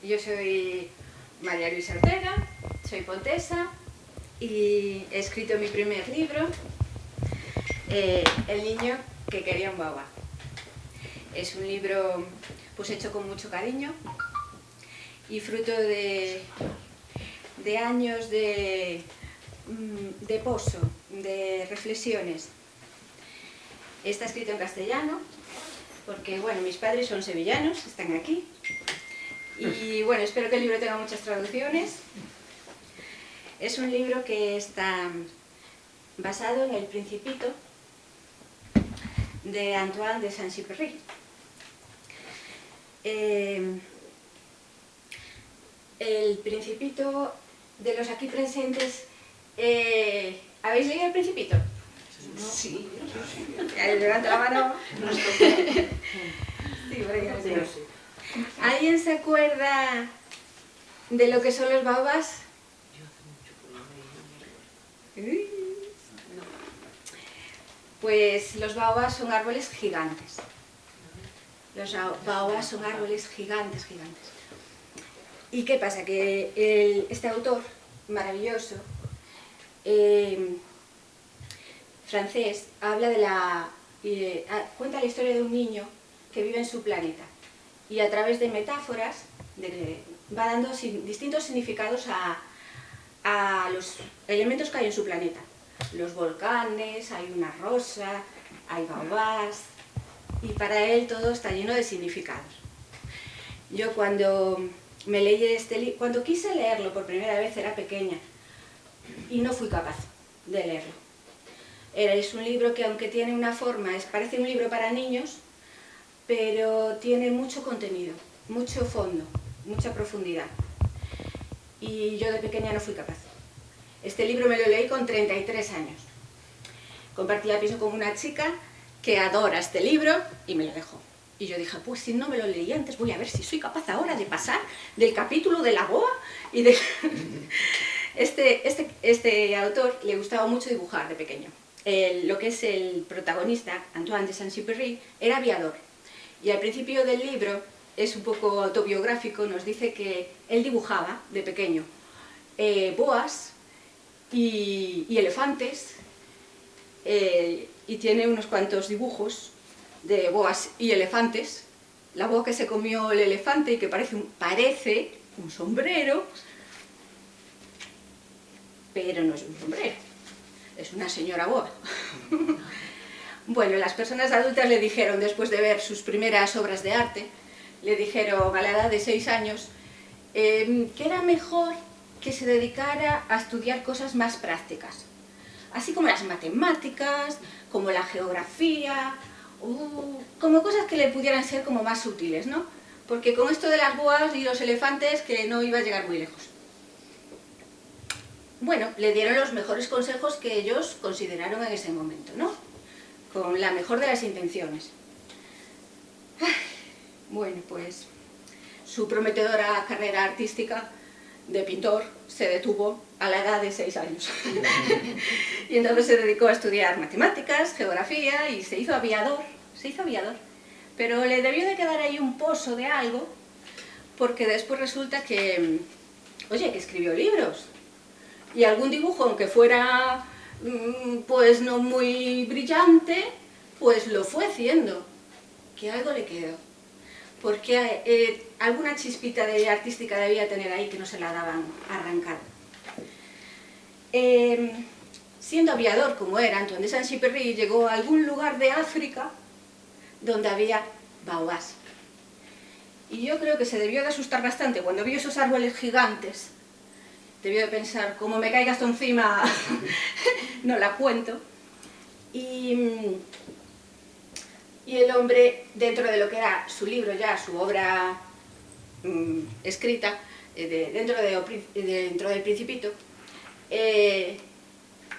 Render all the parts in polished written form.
Yo soy María Luisa Ortega, soy poetesa y he escrito mi primer libro, El niño que quería un baobab. Es un libro pues hecho con mucho cariño y fruto de años de pozo, de reflexiones. Está escrito en castellano porque, bueno, mis padres son sevillanos, están aquí. Y bueno, espero que el libro tenga muchas traducciones. Es un libro que está basado en El Principito de Antoine de Saint-Exupéry. El Principito, de los aquí presentes, ¿habéis leído El Principito? Sí. Levanta la mano. Sí, por ahí. ¿Alguien se acuerda de lo que son los baobabs? Pues los baobabs son árboles gigantes. Los baobabs son árboles gigantes, gigantes. ¿Y qué pasa? Que este autor maravilloso, francés, habla cuenta la historia de un niño que vive en su planeta. Y a través de metáforas va dando distintos significados a los elementos que hay en su planeta. Los volcanes, hay una rosa, hay baobabs, y para él todo está lleno de significados. Yo cuando me leí este libro, cuando quise leerlo por primera vez era pequeña y no fui capaz de leerlo. Es un libro que, aunque tiene una forma, parece un libro para niños, pero tiene mucho contenido, mucho fondo, mucha profundidad. Y yo de pequeña no fui capaz. Este libro me lo leí con 33 años. Compartía piso con una chica que adora este libro y me lo dejó. Y yo dije, pues si no me lo leí antes, voy a ver si soy capaz ahora de pasar del capítulo de la boa y de... Este autor le gustaba mucho dibujar de pequeño. Lo que es el protagonista, Antoine de Saint-Exupéry, era aviador. Y al principio del libro, es un poco autobiográfico, nos dice que él dibujaba de pequeño boas y elefantes, y tiene unos cuantos dibujos de boas y elefantes. La boa que se comió el elefante y que parece un sombrero, pero no es un sombrero, es una señora boa. Bueno, las personas adultas le dijeron, después de ver sus primeras obras de arte, le dijeron a la edad de 6 años que era mejor que se dedicara a estudiar cosas más prácticas, así como las matemáticas, como la geografía, como cosas que le pudieran ser como más útiles, ¿no? Porque con esto de las boas y los elefantes que no iba a llegar muy lejos. Bueno, le dieron los mejores consejos que ellos consideraron en ese momento, ¿no? Con la mejor de las intenciones. Bueno, pues su prometedora carrera artística de pintor se detuvo a la edad de 6 años. Y entonces se dedicó a estudiar matemáticas, geografía y se hizo aviador. Pero le debió de quedar ahí un pozo de algo, porque después resulta que, oye, que escribió libros. Y algún dibujo, aunque fuera pues no muy brillante, pues lo fue haciendo, que algo le quedó, porque alguna chispita de artística debía tener ahí que no se la daban arrancada. Siendo aviador como era Antoine de Saint-Exupéry, llegó a algún lugar de África donde había baobabs. Y yo creo que se debió de asustar bastante cuando vio esos árboles gigantes. Debió de pensar, como me caiga esto encima, no la cuento. Y el hombre, dentro de lo que era su libro ya, su obra escrita, dentro del Principito,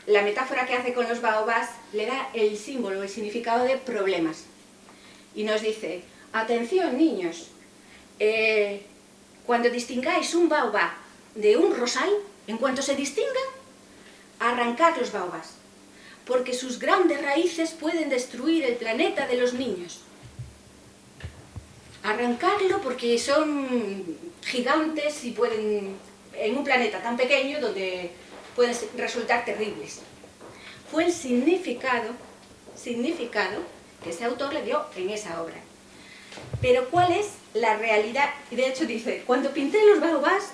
la metáfora que hace con los baobabs le da el símbolo, el significado de problemas. Y nos dice, atención niños, cuando distingáis un baobab de un rosal, en cuanto se distingan, arrancad los baobabs, porque sus grandes raíces pueden destruir el planeta de los niños. Arrancarlo porque son gigantes y pueden, en un planeta tan pequeño donde pueden resultar terribles. Fue el significado que ese autor le dio en esa obra. Pero ¿cuál es la realidad? Y de hecho dice, cuando pinté los baobás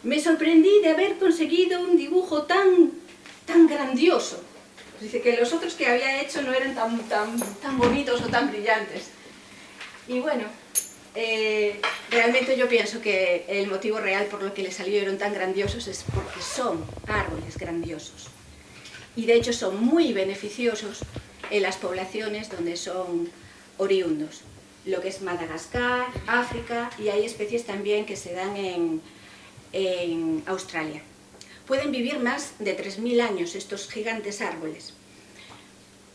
me sorprendí de haber conseguido un dibujo tan grandioso. Dice que los otros que había hecho no eran tan bonitos o tan brillantes. Y bueno, realmente yo pienso que el motivo real por lo que le salieron tan grandiosos es porque son árboles grandiosos. Y de hecho son muy beneficiosos en las poblaciones donde son oriundos. Lo que es Madagascar, África, y hay especies también que se dan en Australia. Pueden vivir más de 3000 años estos gigantes árboles.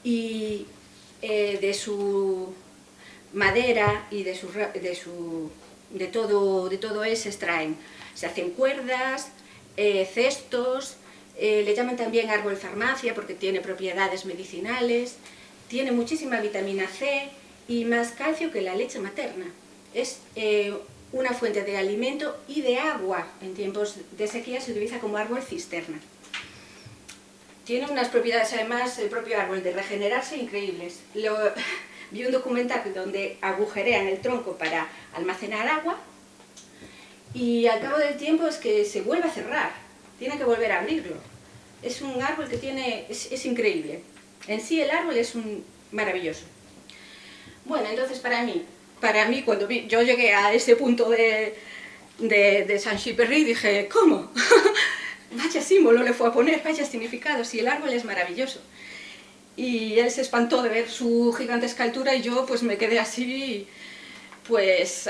Y de su madera y de todo eso se extraen. Se hacen cuerdas, cestos, le llaman también árbol farmacia porque tiene propiedades medicinales, tiene muchísima vitamina C y más calcio que la leche materna. Es una fuente de alimento y de agua. En tiempos de sequía se utiliza como árbol cisterna. Tiene unas propiedades, además, el propio árbol, de regenerarse increíbles. Vi un documental donde agujerean el tronco para almacenar agua y al cabo del tiempo es que se vuelve a cerrar, tiene que volver a abrirlo. Es un árbol que es increíble. En sí el árbol es maravilloso. Bueno, entonces para mí cuando yo llegué a ese punto de Saint-Exupéry dije, ¿cómo? Vaya símbolo le fue a poner, vaya significado, si el árbol es maravilloso. Y él se espantó de ver su gigantesca altura y yo pues me quedé así, pues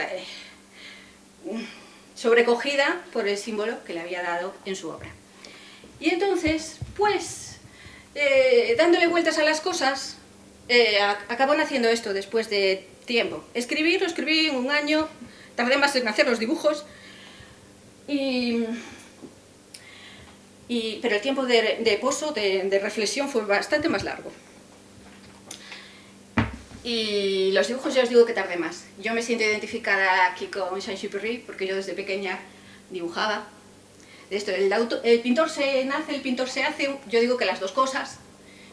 sobrecogida por el símbolo que le había dado en su obra. Y entonces, pues, dándole vueltas a las cosas, acabó naciendo esto después de tiempo. Lo escribí en un año, tardé más en hacer los dibujos, pero el tiempo de poso, de reflexión, fue bastante más largo. Y los dibujos ya os digo que tardé más. Yo me siento identificada aquí con Saint-Exupéry porque yo desde pequeña dibujaba. El pintor se nace, el pintor se hace, yo digo que las dos cosas.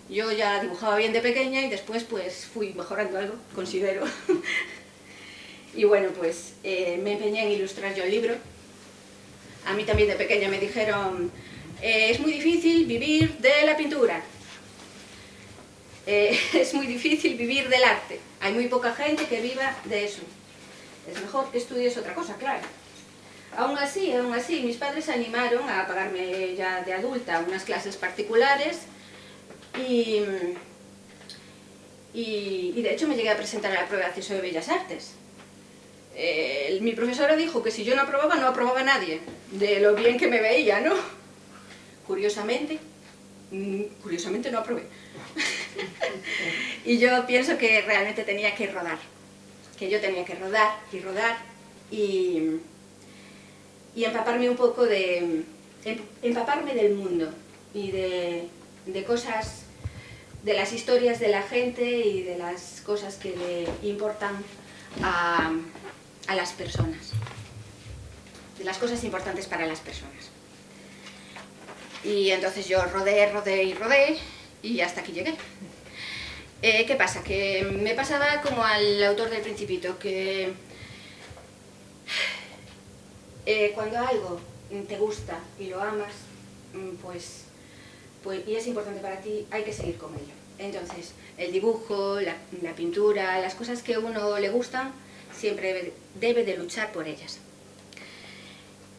Yo ya dibujaba bien de pequeña y después pues fui mejorando algo, considero. Y bueno, pues me empeñé en ilustrar yo el libro. A mí también de pequeña me dijeron, es muy difícil vivir de la pintura. Es muy difícil vivir del arte. Hay muy poca gente que viva de eso. Es mejor que estudies otra cosa, claro. Aún así, mis padres se animaron a pagarme ya de adulta unas clases particulares y de hecho me llegué a presentar a la prueba de acceso de Bellas Artes. Mi profesora dijo que si yo no aprobaba nadie, de lo bien que me veía, ¿no? Curiosamente no aprobé. Y yo pienso que realmente tenía que rodar, que yo tenía que rodar y rodar y empaparme un poco empaparme del mundo y de cosas, de las historias de la gente y de las cosas que le importan a las personas, de las cosas importantes para las personas. Y entonces yo rodé y hasta aquí llegué. ¿Qué pasa? Que me pasaba como al autor del Principito, que cuando algo te gusta y lo amas, pues, y es importante para ti, hay que seguir con ello. Entonces, el dibujo, la pintura, las cosas que a uno le gustan, siempre debe de luchar por ellas.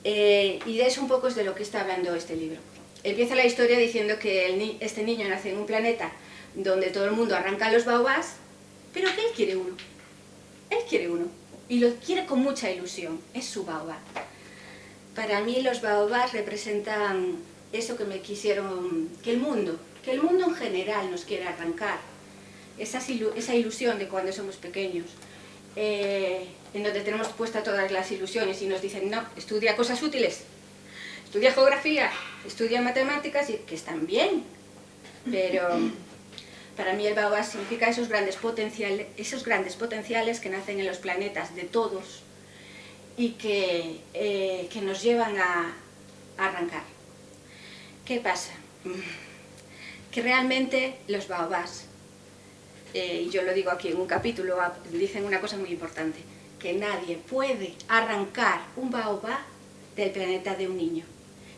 Y de eso un poco es de lo que está hablando este libro. Empieza la historia diciendo que este niño nace en un planeta donde todo el mundo arranca los baobás, pero que él quiere uno. Él quiere uno. Y lo quiere con mucha ilusión. Es su baobá. Para mí los baobás representan eso que me quisieron, que el mundo en general nos quiere arrancar. Esa ilusión de cuando somos pequeños. En donde tenemos puestas todas las ilusiones y nos dicen, no, estudia cosas útiles. Estudia geografía, estudia matemáticas, que están bien, pero para mí el baobá significa esos grandes potenciales que nacen en los planetas de todos y que nos llevan a arrancar. ¿Qué pasa? Que realmente los baobás, y yo lo digo aquí en un capítulo, dicen una cosa muy importante, que nadie puede arrancar un baobá del planeta de un niño.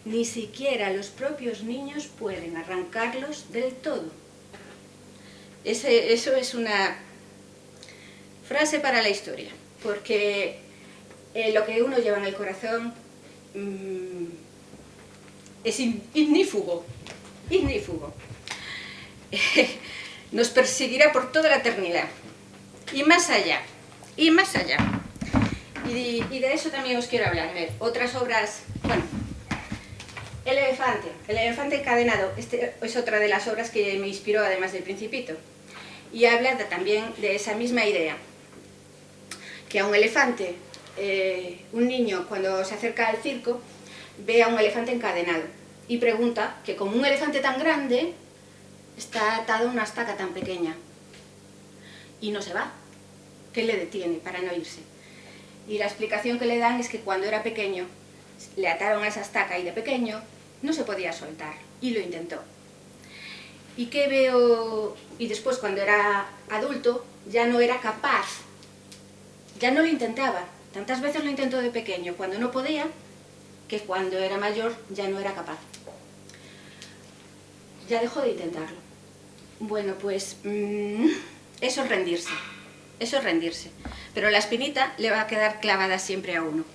Ni siquiera los propios niños pueden arrancarlos del todo. Eso es una frase para la historia, porque lo que uno lleva en el corazón es ignífugo, ignífugo. Nos perseguirá por toda la eternidad, y más allá, y más allá. Y de eso también os quiero hablar. A ver, otras obras, bueno, El elefante encadenado, es otra de las obras que me inspiró además del Principito, y habla también de esa misma idea, que a un elefante, un niño cuando se acerca al circo, ve a un elefante encadenado, y pregunta que como un elefante tan grande está atado a una estaca tan pequeña, y no se va. ¿Qué le detiene para no irse? Y la explicación que le dan es que cuando era pequeño, le ataron a esa estaca y de pequeño no se podía soltar, y lo intentó. ¿Y qué veo? Y después cuando era adulto ya no era capaz, ya no lo intentaba. Tantas veces lo intentó de pequeño, cuando no podía, que cuando era mayor ya no era capaz. Ya dejó de intentarlo. Bueno, pues eso es rendirse, eso es rendirse. Pero la espinita le va a quedar clavada siempre a uno,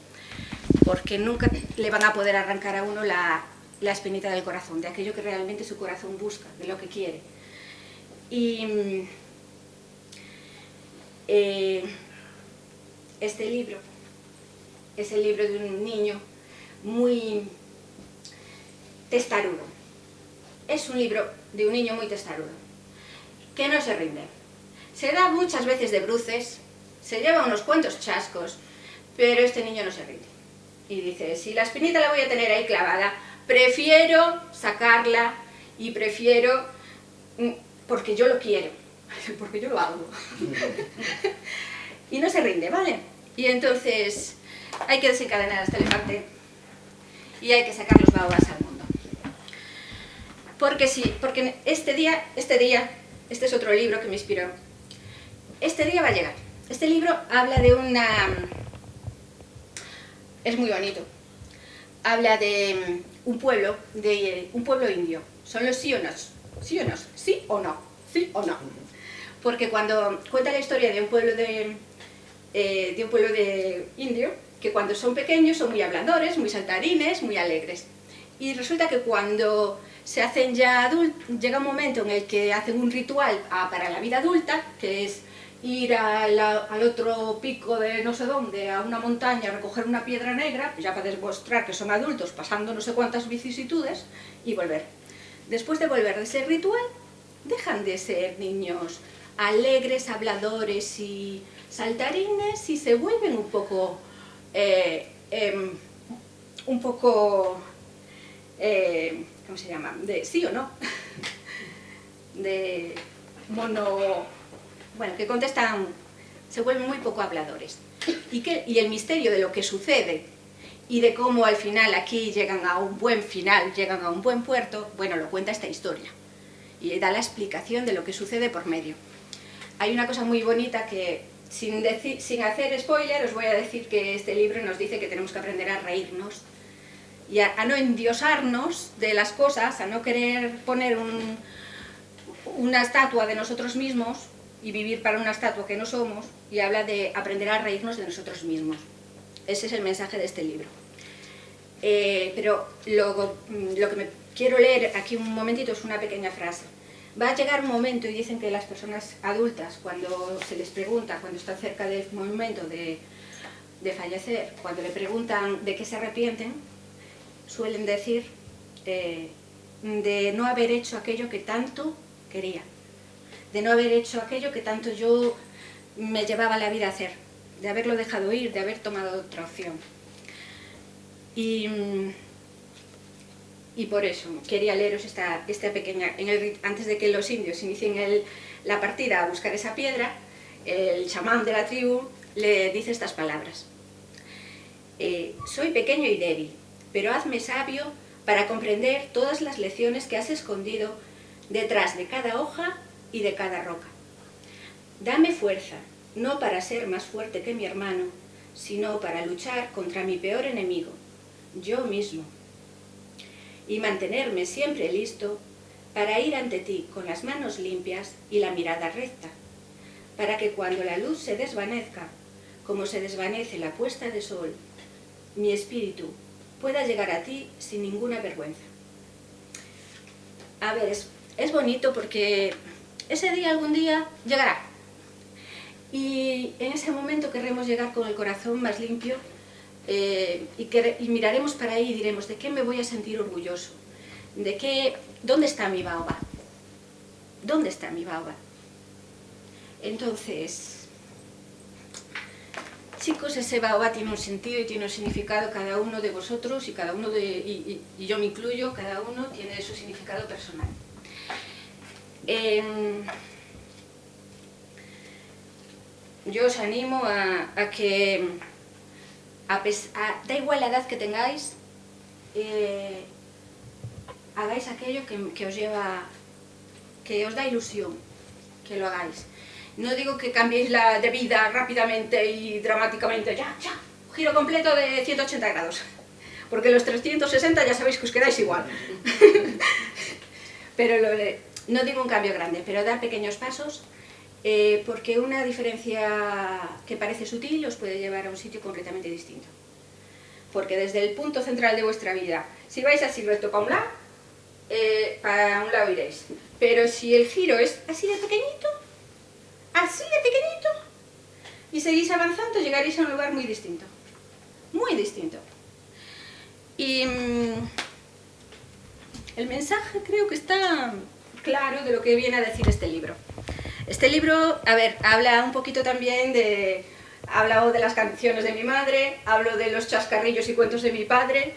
porque nunca le van a poder arrancar a uno la espinita del corazón, de aquello que realmente su corazón busca, de lo que quiere. Y este libro es el libro de un niño muy testarudo. Es un libro de un niño muy testarudo, que no se rinde. Se da muchas veces de bruces, se lleva unos cuantos chascos, pero este niño no se rinde. Y dice, si la espinita la voy a tener ahí clavada, prefiero sacarla y prefiero, porque yo lo quiero, porque yo lo hago. Y no se rinde, ¿vale? Y entonces hay que desencadenar a este elefante y hay que sacar los baobás al mundo. Porque sí, porque este es otro libro que me inspiró. Este día va a llegar. Este libro habla de una... es muy bonito. Habla de un pueblo indio. Son los sionos. ¿Sionos? ¿Sí o no? ¿Sí o no? Porque cuando cuenta la historia de un pueblo de indio, que cuando son pequeños son muy habladores, muy saltarines, muy alegres. Y resulta que cuando se hacen ya adultos, llega un momento en el que hacen un ritual para la vida adulta, que es ir al otro pico de no sé dónde, a una montaña, a recoger una piedra negra, ya para demostrar que son adultos, pasando no sé cuántas vicisitudes, y volver. Después de volver de ese ritual, dejan de ser niños alegres, habladores y saltarines, y se vuelven un poco ¿cómo se llama? De sí o no. De mono... Bueno, que contestan, se vuelven muy poco habladores. Y el misterio de lo que sucede y de cómo al final aquí llegan a un buen final, llegan a un buen puerto, bueno, lo cuenta esta historia. Y da la explicación de lo que sucede por medio. Hay una cosa muy bonita que, sin hacer spoiler, os voy a decir que este libro nos dice que tenemos que aprender a reírnos y a no endiosarnos de las cosas, a no querer poner una estatua de nosotros mismos y vivir para una estatua que no somos, y habla de aprender a reírnos de nosotros mismos. Ese es el mensaje de este libro. Pero lo que me quiero leer aquí un momentito es una pequeña frase. Va a llegar un momento, y dicen que las personas adultas, cuando se les pregunta, cuando están cerca del momento de fallecer, cuando le preguntan de qué se arrepienten, suelen decir de no haber hecho aquello que tanto quería, de no haber hecho aquello que tanto yo me llevaba la vida a hacer, de haberlo dejado ir, de haber tomado otra opción. Y por eso quería leeros esta pequeña... antes de que los indios inicien la partida a buscar esa piedra, el chamán de la tribu le dice estas palabras. soy pequeño y débil, pero hazme sabio para comprender todas las lecciones que has escondido detrás de cada hoja y de cada roca. Dame fuerza, no para ser más fuerte que mi hermano, sino para luchar contra mi peor enemigo, yo mismo, y mantenerme siempre listo para ir ante ti con las manos limpias y la mirada recta, para que cuando la luz se desvanezca, como se desvanece la puesta de sol, mi espíritu pueda llegar a ti sin ninguna vergüenza. A ver, es bonito porque ese día algún día llegará. Y en ese momento querremos llegar con el corazón más limpio y miraremos para ahí y diremos, ¿de qué me voy a sentir orgulloso? ¿Dónde está mi baobab? ¿Dónde está mi baobab? Entonces, chicos, ese baobab tiene un sentido y tiene un significado, cada uno de vosotros y cada uno y yo me incluyo, cada uno tiene su significado personal. Yo os animo a que, da igual la edad que tengáis, hagáis aquello que os lleva, que os da ilusión, que lo hagáis. No digo que cambiéis de vida rápidamente y dramáticamente, ya, giro completo de 180 grados, porque los 360 ya sabéis que os quedáis igual. Pero no digo un cambio grande, pero dar pequeños pasos, porque una diferencia que parece sutil os puede llevar a un sitio completamente distinto. Porque desde el punto central de vuestra vida, si vais así recto para un lado iréis, pero si el giro es así de pequeñito, y seguís avanzando, llegaréis a un lugar muy distinto. Muy distinto. Y el mensaje creo que está claro de lo que viene a decir este libro. Este libro, a ver, habla un poquito también de... Hablo de las canciones de mi madre, hablo de los chascarrillos y cuentos de mi padre.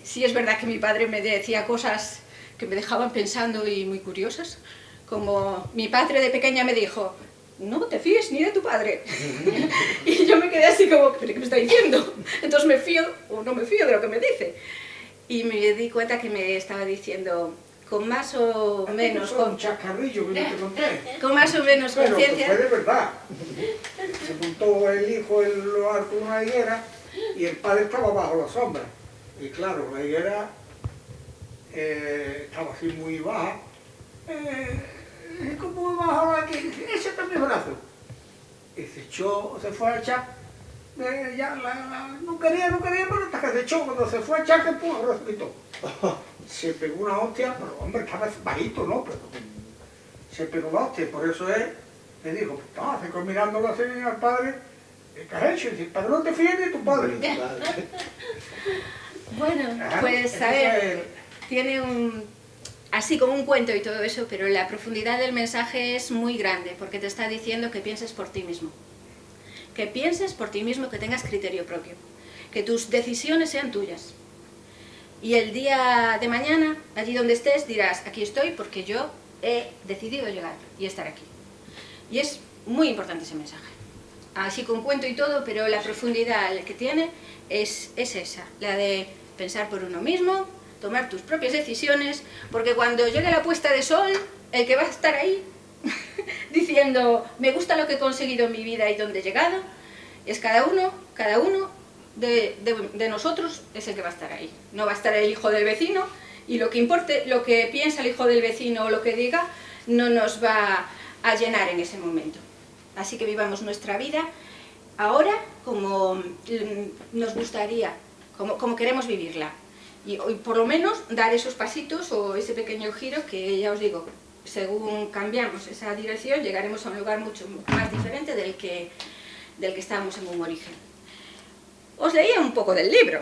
Sí es verdad que mi padre me decía cosas que me dejaban pensando y muy curiosas, como mi padre de pequeña me dijo, no te fíes ni de tu padre. Y yo me quedé así como, ¿pero qué me está diciendo? Entonces me fío o no me fío de lo que me dice. Y me di cuenta que me estaba diciendo, con más o menos... un chascarrillo que no te conté. Con más o menos conciencia. Pero fue de verdad. Se montó el hijo en lo alto de una higuera y el padre estaba bajo la sombra. Y claro, la higuera estaba así muy baja. ¿Cómo me bajo aquí? Ese está en mi brazo. Y se echó, se fue a echar. No quería, pero hasta que se echó. Cuando se fue a echar, se puso el brazo. Se pegó una hostia, pero hombre, estaba bajito, ¿no? Pero se pegó una hostia, por eso él le dijo, pues estaba mirándolo así al padre, ¿qué has hecho? Y dice, pero no te fíes de tu padre. Bueno, pues a ver, tiene así como un cuento y todo eso, pero la profundidad del mensaje es muy grande, porque te está diciendo que pienses por ti mismo. Que pienses por ti mismo, que tengas criterio propio, que tus decisiones sean tuyas. Y el día de mañana, allí donde estés, dirás, aquí estoy porque yo he decidido llegar y estar aquí. Y es muy importante ese mensaje. Así con cuento y todo, pero la profundidad que tiene es esa, la de pensar por uno mismo, tomar tus propias decisiones, porque cuando llegue la puesta de sol, el que va a estar ahí diciendo, me gusta lo que he conseguido en mi vida y dónde he llegado, es cada uno de nosotros es el que va a estar ahí. No va a estar el hijo del vecino y lo que importe, lo que piensa el hijo del vecino o lo que diga, no nos va a llenar en ese momento. Así que vivamos nuestra vida ahora como nos gustaría, como queremos vivirla. Y por lo menos dar esos pasitos o ese pequeño giro que ya os digo, según cambiamos esa dirección llegaremos a un lugar mucho más diferente del que estábamos en un origen. Os leía un poco del libro.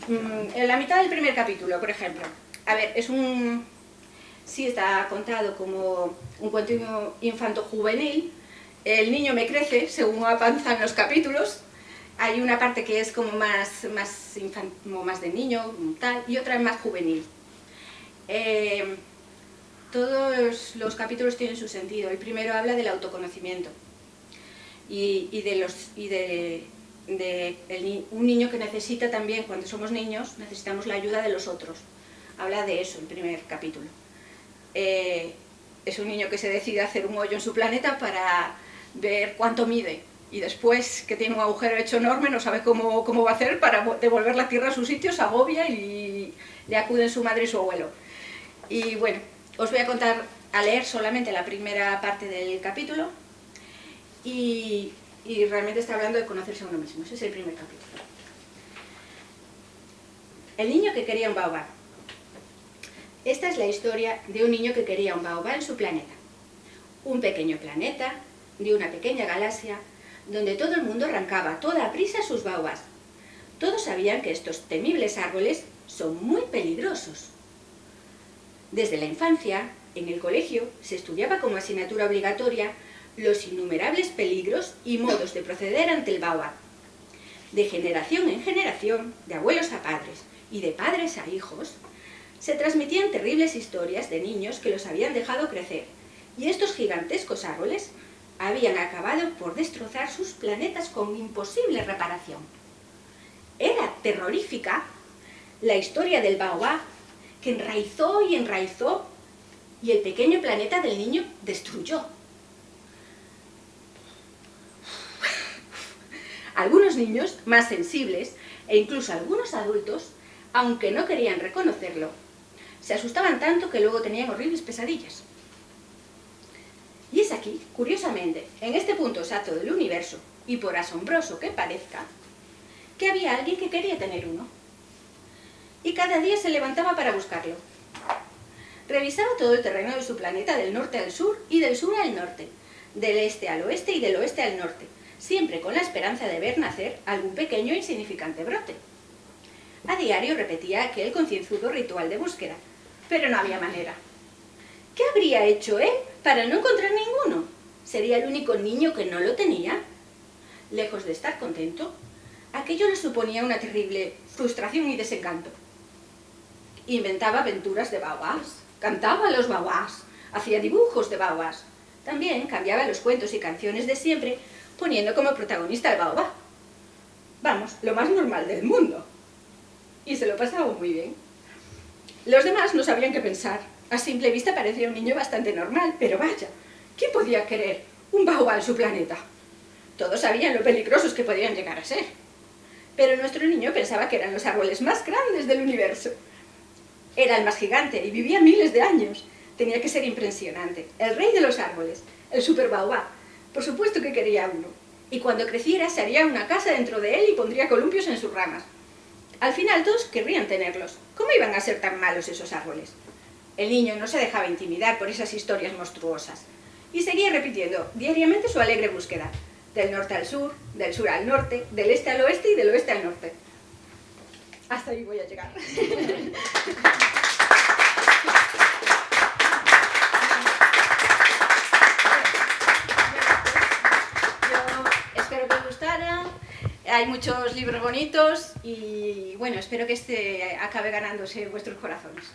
En la mitad del primer capítulo, por ejemplo. A ver, sí está contado como un cuento infanto-juvenil. El niño me crece según avanzan los capítulos. Hay una parte que es como más de niño, tal, y otra más juvenil. Todos los capítulos tienen su sentido. El primero habla del autoconocimiento y un niño que necesita también, cuando somos niños, necesitamos la ayuda de los otros. Habla de eso el primer capítulo. Es un niño que se decide a hacer un hoyo en su planeta para ver cuánto mide, y después que tiene un agujero hecho enorme, no sabe cómo va a hacer para devolver la Tierra a su sitio, se agobia y le acuden su madre y su abuelo. Y bueno, os voy a leer solamente la primera parte del capítulo, y realmente está hablando de conocerse a uno mismo. Ese es el primer capítulo. El niño que quería un baobab. Esta es la historia de un niño que quería un baobab en su planeta. Un pequeño planeta de una pequeña galaxia donde todo el mundo arrancaba a toda prisa sus baobabs. Todos sabían que estos temibles árboles son muy peligrosos. Desde la infancia, en el colegio, se estudiaba como asignatura obligatoria los innumerables peligros y modos de proceder ante el baobab. De generación en generación, de abuelos a padres y de padres a hijos, se transmitían terribles historias de niños que los habían dejado crecer, y estos gigantescos árboles habían acabado por destrozar sus planetas con imposible reparación. Era terrorífica la historia del baobab, que enraizó y enraizó, y el pequeño planeta del niño destruyó. Algunos niños, más sensibles, e incluso algunos adultos, aunque no querían reconocerlo, se asustaban tanto que luego tenían horribles pesadillas. Y es aquí, curiosamente, en este punto exacto del universo, y por asombroso que parezca, que había alguien que quería tener uno. Y cada día se levantaba para buscarlo. Revisaba todo el terreno de su planeta del norte al sur y del sur al norte, del este al oeste y del oeste al norte, siempre con la esperanza de ver nacer algún pequeño e insignificante brote. A diario repetía aquel concienzudo ritual de búsqueda, pero no había manera. ¿Qué habría hecho él para no encontrar ninguno? ¿Sería el único niño que no lo tenía? Lejos de estar contento, aquello le suponía una terrible frustración y desencanto. Inventaba aventuras de baobabs, cantaba a los baobabs, hacía dibujos de baobabs. También cambiaba los cuentos y canciones de siempre, poniendo como protagonista al baobab. Vamos, lo más normal del mundo. Y se lo pasaba muy bien. Los demás no sabían qué pensar. A simple vista parecía un niño bastante normal, pero vaya, ¿quién podía querer un baobab en su planeta? Todos sabían lo peligrosos que podían llegar a ser. Pero nuestro niño pensaba que eran los árboles más grandes del universo. Era el más gigante y vivía miles de años. Tenía que ser impresionante. El rey de los árboles, el super baobab. Por supuesto que quería uno. Y cuando creciera se haría una casa dentro de él y pondría columpios en sus ramas. Al final todos querrían tenerlos. ¿Cómo iban a ser tan malos esos árboles? El niño no se dejaba intimidar por esas historias monstruosas y seguía repitiendo diariamente su alegre búsqueda, del norte al sur, del sur al norte, del este al oeste y del oeste al norte. Hasta ahí voy a llegar. Yo espero que os gustara. Hay muchos libros bonitos y bueno, espero que este acabe ganándose vuestros corazones.